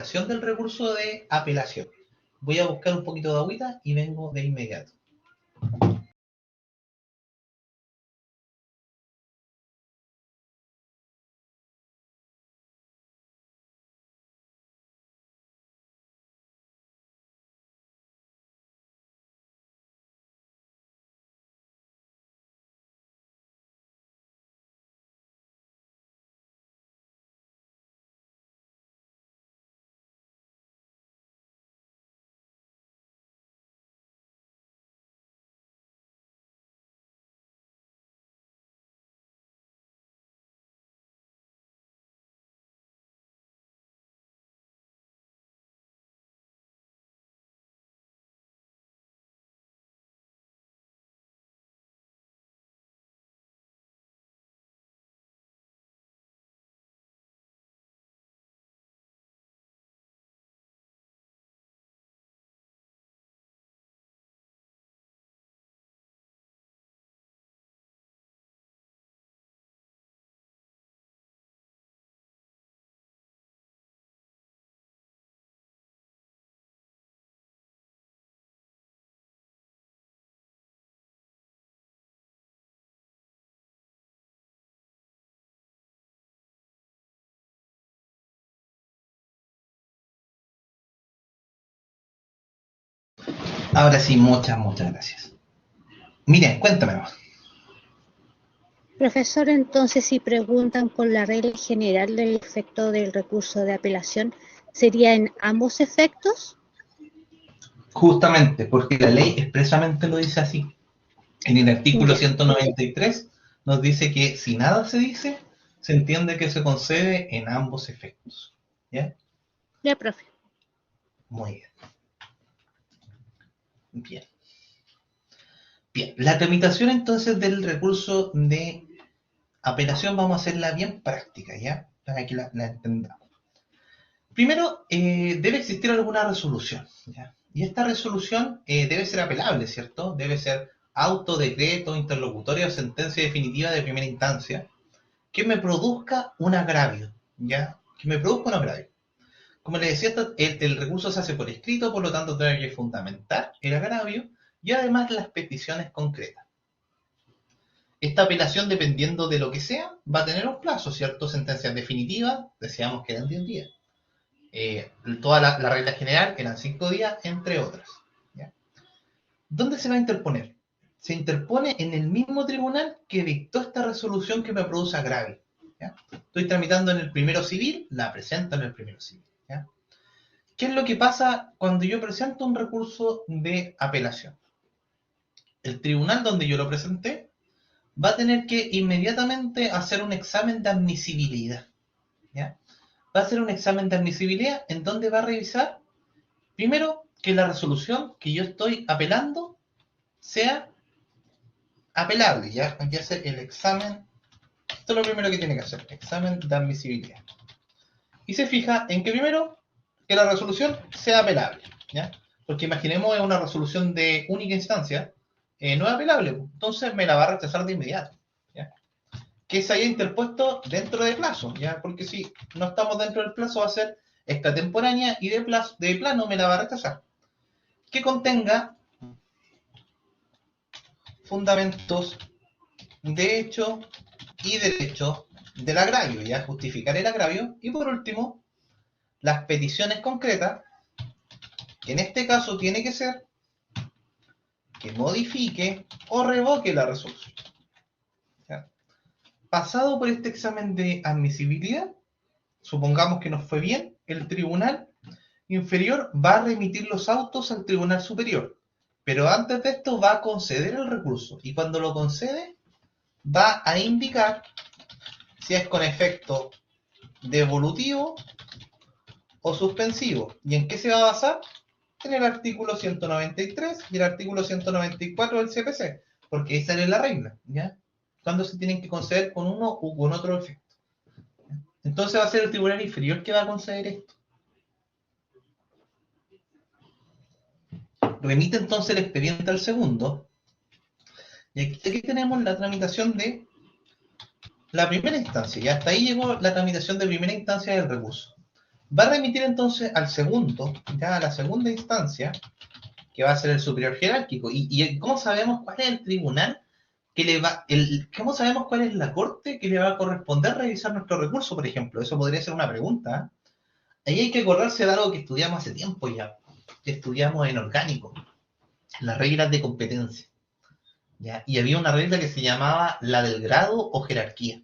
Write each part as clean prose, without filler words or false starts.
del recurso de apelación. Voy a buscar un poquito de agüita y vengo de inmediato. Ahora sí, muchas gracias. Miren, cuéntame más. Profesor, entonces si preguntan por la regla general del efecto del recurso de apelación, ¿sería en ambos efectos? Justamente, porque la ley expresamente lo dice así. En el artículo Ya, 193 nos dice que si nada se dice, se entiende que se concede en ambos efectos. ¿Ya? ya, profe. Muy bien. Bien. Bien. La tramitación entonces del recurso de apelación vamos a hacerla bien práctica, ¿ya? Para que la entendamos. Primero, debe existir alguna resolución, ¿ya? Y esta resolución debe ser apelable, ¿cierto? Debe ser auto, decreto, interlocutorio o sentencia definitiva de primera instancia que me produzca un agravio, ¿ya? Que me produzca un agravio. Como les decía, el recurso se hace por escrito, por lo tanto tengo que fundamentar el agravio y además las peticiones concretas. Esta apelación, dependiendo de lo que sea, va a tener un plazo, ¿cierto? Sentencias definitivas, decíamos que eran 10 días. Toda la regla general eran 5 días, entre otras. ¿Ya? ¿Dónde se va a interponer? Se interpone en el mismo tribunal que dictó esta resolución que me produce agravio. ¿Ya? Estoy tramitando en el primero civil, la presento en el primero civil. ¿Ya? ¿Qué es lo que pasa cuando yo presento un recurso de apelación? El tribunal donde yo lo presenté va a tener que inmediatamente hacer un examen de admisibilidad. ¿Ya? Va a hacer un examen de admisibilidad en donde va a revisar, primero, que la resolución que yo estoy apelando sea apelable. ¿Ya? Hay que hacer el examen. Esto es lo primero que tiene que hacer, examen de admisibilidad. Y se fija en que primero, que la resolución sea apelable. ¿Ya? Porque imaginemos una resolución de única instancia, no es apelable, entonces me la va a rechazar de inmediato. ¿Ya? Que se haya interpuesto dentro de plazo, ¿ya? Porque si no estamos dentro del plazo va a ser extratemporánea y de plano me la va a rechazar. Que contenga fundamentos de hecho y derecho del agravio, ¿ya? Justificar el agravio. Y por último, las peticiones concretas, que en este caso tiene que ser que modifique o revoque la resolución. ¿Ya? Pasado por este examen de admisibilidad, supongamos que nos fue bien, el tribunal inferior va a remitir los autos al tribunal superior, pero antes de esto va a conceder el recurso y cuando lo concede va a indicar si es con efecto devolutivo o suspensivo. ¿Y en qué se va a basar? En el artículo 193 y el artículo 194 del CPC, porque esa es la regla, ¿ya? Cuando se tienen que conceder con uno u con otro efecto. Entonces va a ser el tribunal inferior que va a conceder esto. Remite entonces el expediente al segundo, y aquí tenemos la tramitación de la primera instancia, y hasta ahí llegó la tramitación de primera instancia del recurso. va a remitir entonces al segundo, ya a la segunda instancia, que va a ser el superior jerárquico. ¿Y cómo sabemos cuál es el tribunal que le va, cómo sabemos cuál es la corte que le va a corresponder revisar nuestro recurso, por ejemplo? Eso podría ser una pregunta. Ahí hay que acordarse de algo que estudiamos hace tiempo ya, que estudiamos en orgánico, las reglas de competencia. ¿Ya? Y había una regla que se llamaba la del grado o jerarquía,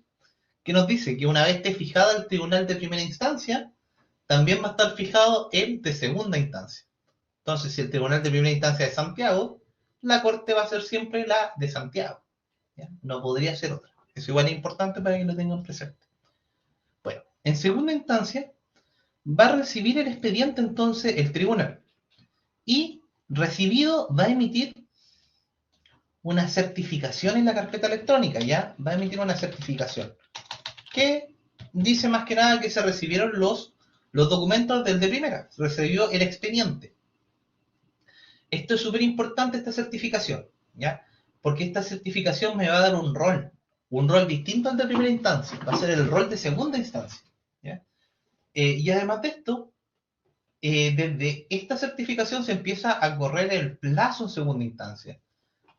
que nos dice que una vez esté fijado el tribunal de primera instancia, también va a estar fijado el de segunda instancia. Entonces, si el tribunal de primera instancia es Santiago, la corte va a ser siempre la de Santiago. ¿Ya? No podría ser otra. Eso igual es importante para que lo tengan presente. Bueno, en segunda instancia, va a recibir el expediente entonces el tribunal. Y recibido va a emitir una certificación en la carpeta electrónica, ¿ya? Va a emitir una certificación que dice más que nada que se recibieron los documentos del de primera, se recibió el expediente. Esto es súper importante, esta certificación, ¿ya? Porque esta certificación me va a dar un rol distinto al de primera instancia, va a ser el rol de segunda instancia, ¿ya? Y además de esto, desde esta certificación se empieza a correr el plazo en segunda instancia.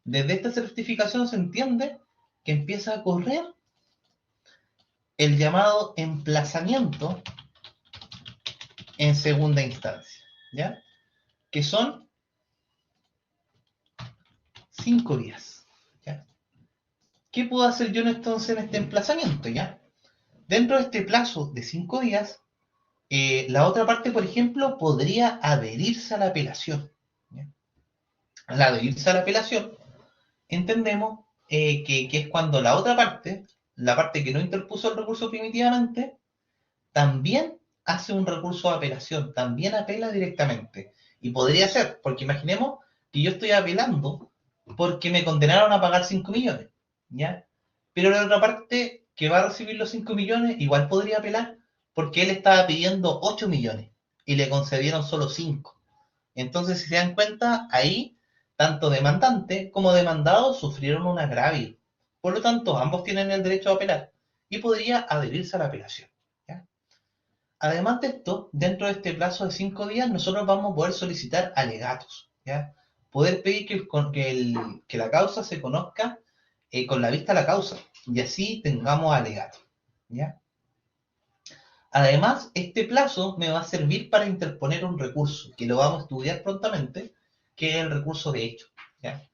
Desde esta certificación se entiende que empieza a correr el llamado emplazamiento en segunda instancia, ¿ya? Que son 5 días, ¿ya? ¿Qué puedo hacer yo entonces en este emplazamiento, ya? Dentro de este plazo de 5 días, la otra parte, por ejemplo, podría adherirse a la apelación, ¿ya? Al adherirse a la apelación, entendemos que es cuando la parte que no interpuso el recurso primitivamente, también hace un recurso de apelación, también apela directamente. Y podría ser, porque imaginemos que yo estoy apelando porque me condenaron a pagar 5 millones, ¿ya? Pero la otra parte que va a recibir los 5 millones igual podría apelar porque él estaba pidiendo 8 millones y le concedieron solo 5. Entonces, si se dan cuenta, ahí tanto demandante como demandado sufrieron un agravio. Por lo tanto, ambos tienen el derecho a apelar y podría adherirse a la apelación, ¿ya? Además de esto, dentro de este plazo de 5 días, nosotros vamos a poder solicitar alegatos, ¿ya? Poder pedir que la causa se conozca con la vista a la causa y así tengamos alegatos, ¿ya? Además, este plazo me va a servir para interponer un recurso, que lo vamos a estudiar prontamente, que es el recurso de hecho, ¿ya?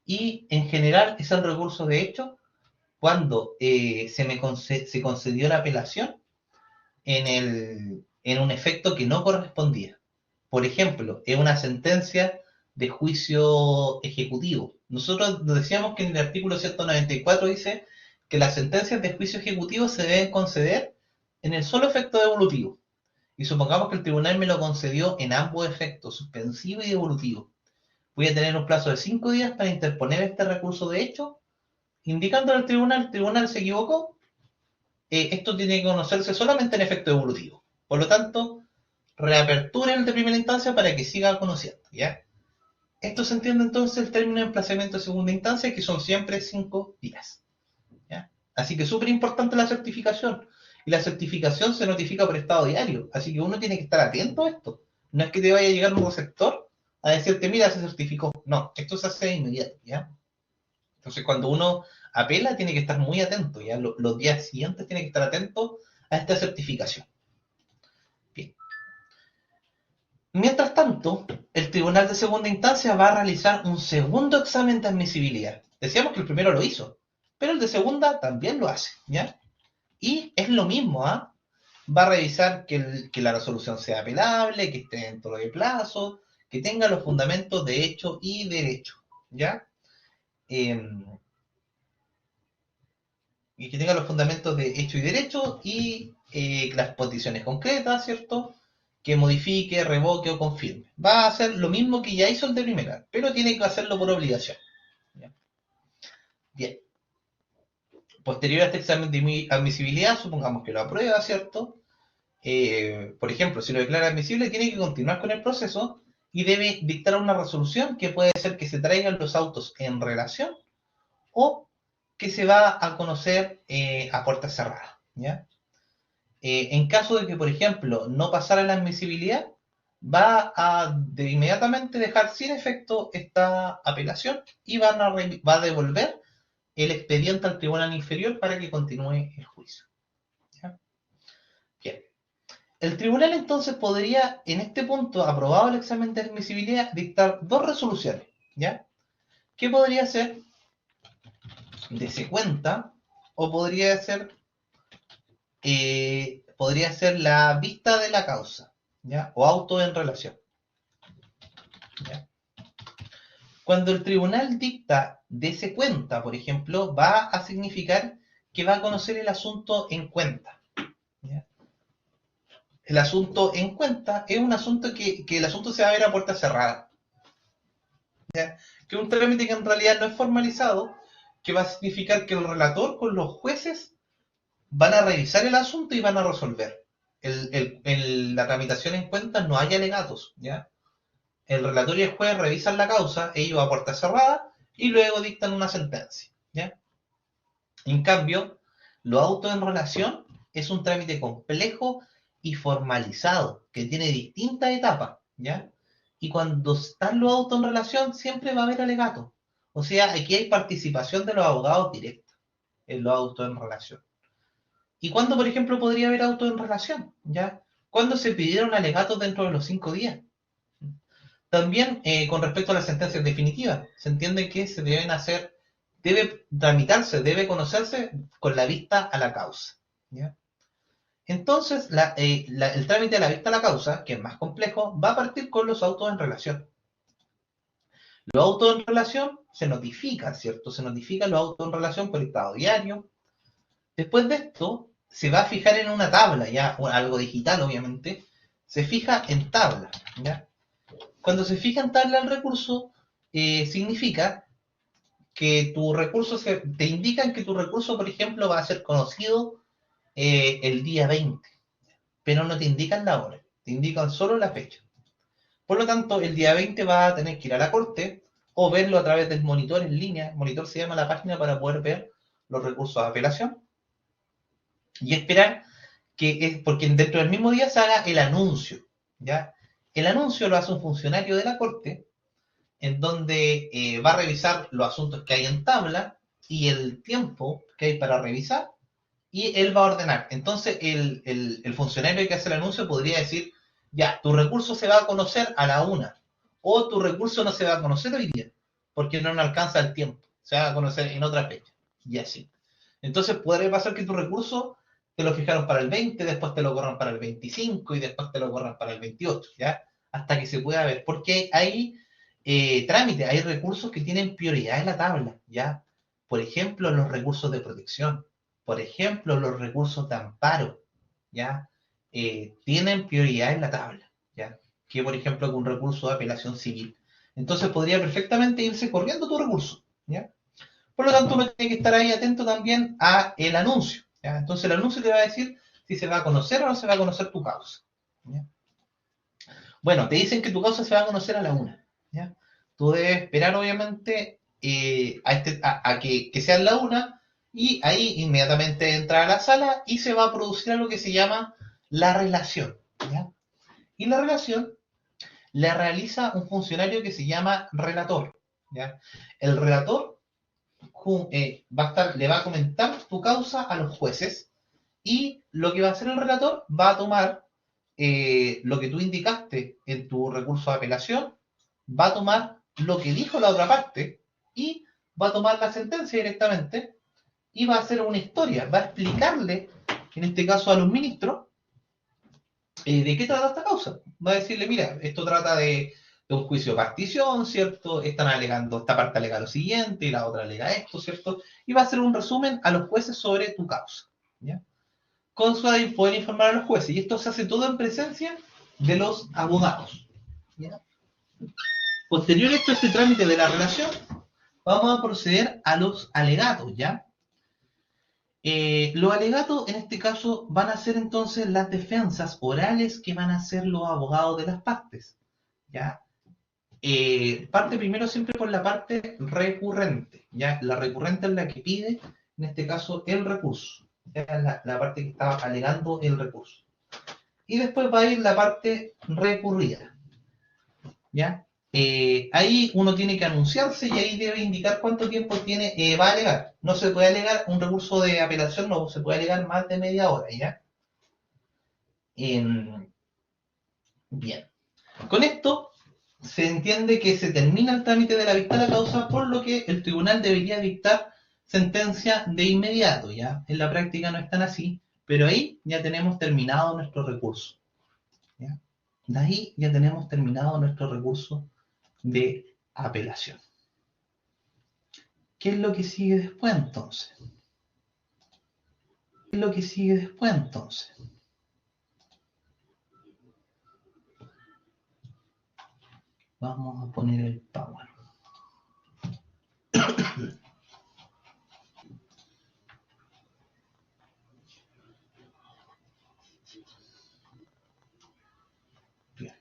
Y en general es el recurso de hecho cuando se concedió la apelación en un efecto que no correspondía. Por ejemplo, es una sentencia de juicio ejecutivo. Nosotros decíamos que en el artículo 194 dice que las sentencias de juicio ejecutivo se deben conceder en el solo efecto devolutivo. Y supongamos que el tribunal me lo concedió en ambos efectos, suspensivo y devolutivo. Voy a tener un plazo de 5 días para interponer este recurso de hecho, indicando al tribunal, el tribunal se equivocó, esto tiene que conocerse solamente en efecto evolutivo. Por lo tanto, reaperture el de primera instancia para que siga conociendo, ¿ya? Esto se entiende entonces el término de emplazamiento de segunda instancia, que son siempre 5 días, ¿ya? Así que es súper importante la certificación. Y la certificación se notifica por estado diario. Así que uno tiene que estar atento a esto. No es que te vaya a llegar un receptor a decirte, mira, se certificó. No, esto se hace de inmediato, ¿ya? Entonces, cuando uno apela, tiene que estar muy atento, ¿ya? Los días siguientes tiene que estar atento a esta certificación. Bien. Mientras tanto, el tribunal de segunda instancia va a realizar un segundo examen de admisibilidad. Decíamos que el primero lo hizo, pero el de segunda también lo hace, ¿ya? Y es lo mismo, ¿ah? Va a revisar que la resolución sea apelable, que esté dentro de plazo, que tenga los fundamentos de hecho y derecho, ¿ya? Y que tenga los fundamentos de hecho y derecho y las posiciones concretas, ¿cierto? Que modifique, revoque o confirme. Va a hacer lo mismo que ya hizo el de primera, pero tiene que hacerlo por obligación, ¿ya? Bien. Posterior a este examen de admisibilidad, supongamos que lo aprueba, ¿cierto? Por ejemplo, si lo declara admisible, tiene que continuar con el proceso y debe dictar una resolución que puede ser que se traigan los autos en relación o que se va a conocer a puertas cerradas, ¿ya? En caso de que, por ejemplo, no pasara la admisibilidad, va a inmediatamente dejar sin efecto esta apelación y va a devolver el expediente al tribunal inferior para que continúe el juicio. ¿Ya? Bien. El tribunal entonces podría, en este punto, aprobado el examen de admisibilidad, dictar dos resoluciones. ¿Ya? Que podría ser dese cuenta o podría ser la vista de la causa, ¿ya? O auto en relación. ¿Ya? Cuando el tribunal dicta dese cuenta, por ejemplo, va a significar que va a conocer el asunto en cuenta. ¿Ya? El asunto en cuenta es un asunto que el asunto se va a ver a puerta cerrada. ¿Ya? Que es un trámite que en realidad no es formalizado, que va a significar que el relator con los jueces van a revisar el asunto y van a resolver. La tramitación en cuenta no hay alegatos, ¿ya? El relator y el juez revisan la causa, ellos a puerta cerrada, y luego dictan una sentencia, ¿ya? En cambio, lo auto en relación es un trámite complejo y formalizado, que tiene distintas etapas, ¿ya? Y cuando están los autos en relación, siempre va a haber alegatos. O sea, aquí hay participación de los abogados directos en los autos en relación. ¿Y cuándo, por ejemplo, podría haber auto en relación? ¿Ya? ¿Cuándo se pidieron alegatos dentro de los 5 días? También con respecto a las sentencias definitivas, se entiende que se deben hacer, debe tramitarse, debe conocerse con la vista a la causa. ¿Ya? Entonces, el trámite de la vista a la causa, que es más complejo, va a partir con los autos en relación. Los autos en relación se notifican, ¿cierto? Se notifican los autos en relación por estado diario. Después de esto, se va a fijar en una tabla, ya, o algo digital, obviamente, se fija en tabla, ¿ya? Cuando se fija en tabla el recurso, significa que tu recurso te indican que tu recurso, por ejemplo, va a ser conocido el día 20, pero no te indican la hora, te indican solo la fecha. Por lo tanto, el día 20 va a tener que ir a la corte o verlo a través del monitor en línea. El monitor se llama la página para poder ver los recursos de apelación y esperar porque dentro del mismo día se haga el anuncio, ¿ya? El anuncio lo hace un funcionario de la corte en donde va a revisar los asuntos que hay en tabla y el tiempo que hay para revisar y él va a ordenar. Entonces el funcionario que hace el anuncio podría decir, ya, tu recurso se va a conocer a la 1 o tu recurso no se va a conocer hoy día porque no nos alcanza el tiempo, se va a conocer en otra fecha y así. Entonces puede pasar que tu recurso te lo fijaron para el 20, después te lo corran para el 25 y después te lo corran para el 28, ¿ya? Hasta que se pueda ver, porque hay trámites, hay recursos que tienen prioridad en la tabla, ¿ya? Por ejemplo, los recursos de protección, por ejemplo, los recursos de amparo, ¿ya? Tienen prioridad en la tabla, ¿ya? Que por ejemplo con un recurso de apelación civil. Entonces podría perfectamente irse corriendo tu recurso, ¿ya? Por lo tanto, uno tiene que estar ahí atento también a el anuncio, ¿ya? Entonces el anuncio te va a decir si se va a conocer o no se va a conocer tu causa, ¿ya? Bueno, te dicen que tu causa se va a conocer a la 1, ¿ya? Tú debes esperar, obviamente, a que sea la 1 y ahí inmediatamente entrar a la sala y se va a producir algo que se llama la relación, ¿ya? Y la relación la realiza un funcionario que se llama relator, ¿ya? El relator le va a comentar tu causa a los jueces y lo que va a hacer el relator va a tomar lo que tú indicaste en tu recurso de apelación, va a tomar lo que dijo la otra parte y va a tomar la sentencia directamente y va a hacer una historia, va a explicarle, en este caso a los ministros, de qué trata esta causa. Va a decirle, mira, esto trata de un juicio de partición, ¿cierto? Están alegando, esta parte alega lo siguiente y la otra alega esto, ¿cierto? Y va a hacer un resumen a los jueces sobre tu causa, ¿ya? Con su poder informar a los jueces. Y esto se hace todo en presencia de los abogados, ¿ya? Posterior a esto, este trámite de la relación, vamos a proceder a los alegatos, ¿ya? Los alegatos, en este caso, van a ser entonces las defensas orales que van a hacer los abogados de las partes, ¿ya? Parte primero siempre por la parte recurrente, ¿ya? La recurrente es la que pide, en este caso, el recurso, Era la parte que estaba alegando el recurso. Y después va a ir la parte recurrida, ¿ya? Ahí uno tiene que anunciarse y ahí debe indicar cuánto tiempo tiene, va a alegar. No se puede alegar un recurso de apelación, no se puede alegar más de media hora, ¿ya? Bien. Con esto se entiende que se termina el trámite de la vista de la causa, por lo que el tribunal debería dictar sentencia de inmediato, ¿ya? En la práctica no es tan así, pero ahí ya tenemos terminado nuestro recurso, ¿ya? De ahí ya tenemos terminado nuestro recurso de apelación. ¿Qué es lo que sigue después entonces? ¿Qué es lo que sigue después entonces? Vamos a poner el power. Bien.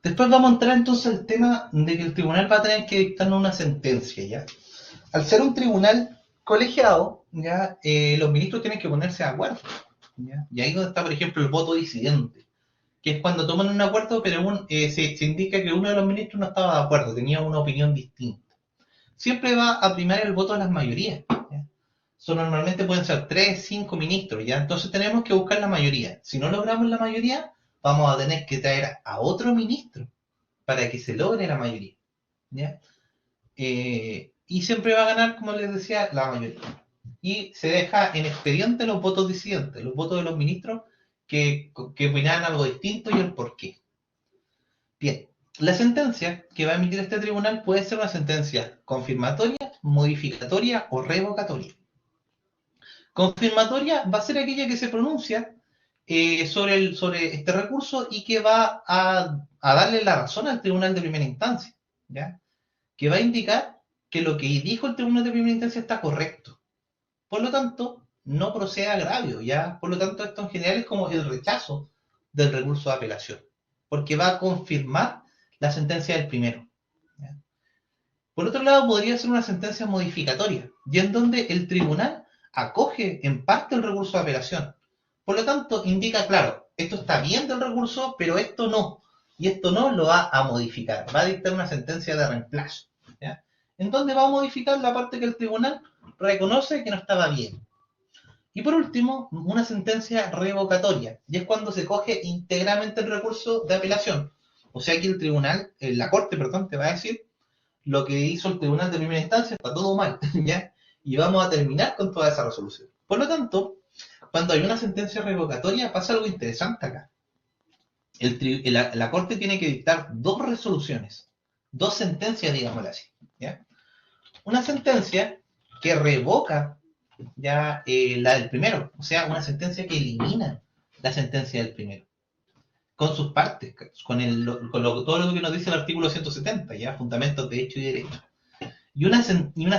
Después vamos a entrar entonces al tema de que el tribunal va a tener que dictar una sentencia, ¿ya? Al ser un tribunal colegiado, ¿ya? Los ministros tienen que ponerse de acuerdo, ¿ya? Y ahí donde está, por ejemplo, el voto disidente, que es cuando toman un acuerdo, pero se indica que uno de los ministros no estaba de acuerdo, tenía una opinión distinta. Siempre va a primar el voto de las mayorías, ¿ya? Normalmente pueden ser 3, 5 ministros, ¿ya? Entonces tenemos que buscar la mayoría. Si no logramos la mayoría, vamos a tener que traer a otro ministro para que se logre la mayoría, ¿ya? Y siempre va a ganar, como les decía, la mayoría. Y se deja en expediente los votos disidentes, los votos de los ministros que opinan algo distinto y el por qué. Bien, la sentencia que va a emitir este tribunal puede ser una sentencia confirmatoria, modificatoria o revocatoria. Confirmatoria va a ser aquella que se pronuncia sobre este recurso y que va a darle la razón al tribunal de primera instancia, ¿ya? Que va a indicar que lo que dijo el tribunal de primera instancia está correcto. Por lo tanto, no procede agravio, ¿ya? Por lo tanto, esto en general es como el rechazo del recurso de apelación, porque va a confirmar la sentencia del primero, ¿ya? Por otro lado, podría ser una sentencia modificatoria, y en donde el tribunal acoge en parte el recurso de apelación. Por lo tanto, indica, claro, esto está bien del recurso, pero esto no. Y esto no lo va a modificar, va a dictar una sentencia de reemplazo, ¿ya? En donde va a modificar la parte que el tribunal reconoce que no estaba bien. Y por último, una sentencia revocatoria, y es cuando se coge íntegramente el recurso de apelación. O sea que el tribunal, la corte, perdón, te va a decir, lo que hizo el tribunal de primera instancia está todo mal, ¿ya? Y vamos a terminar con toda esa resolución. Por lo tanto, cuando hay una sentencia revocatoria, pasa algo interesante acá. La Corte tiene que dictar dos resoluciones, dos sentencias, digámoslo así, ¿ya? Una sentencia que revoca ya la del primero, o sea, una sentencia que elimina la sentencia del primero, con sus partes, todo lo que nos dice el artículo 170, ya, fundamentos de hecho y derecho. Y una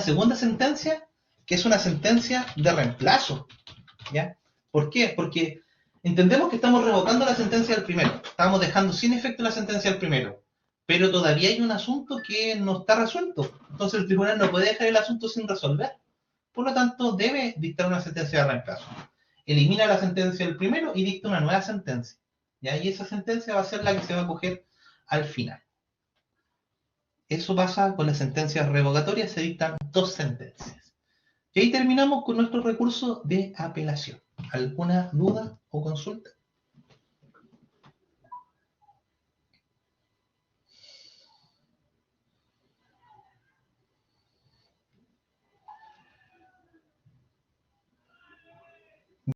segunda sentencia, que es una sentencia de reemplazo, ¿ya? ¿Por qué? Porque entendemos que estamos revocando la sentencia del primero, estamos dejando sin efecto la sentencia del primero, pero todavía hay un asunto que no está resuelto, entonces el tribunal no puede dejar el asunto sin resolver, por lo tanto debe dictar una sentencia de reemplazo. Elimina la sentencia del primero y dicta una nueva sentencia, ¿ya? Y esa sentencia va a ser la que se va a coger al final. Eso pasa con las sentencias revocatorias, se dictan dos sentencias. Y ahí terminamos con nuestro recurso de apelación. ¿Alguna duda o consulta?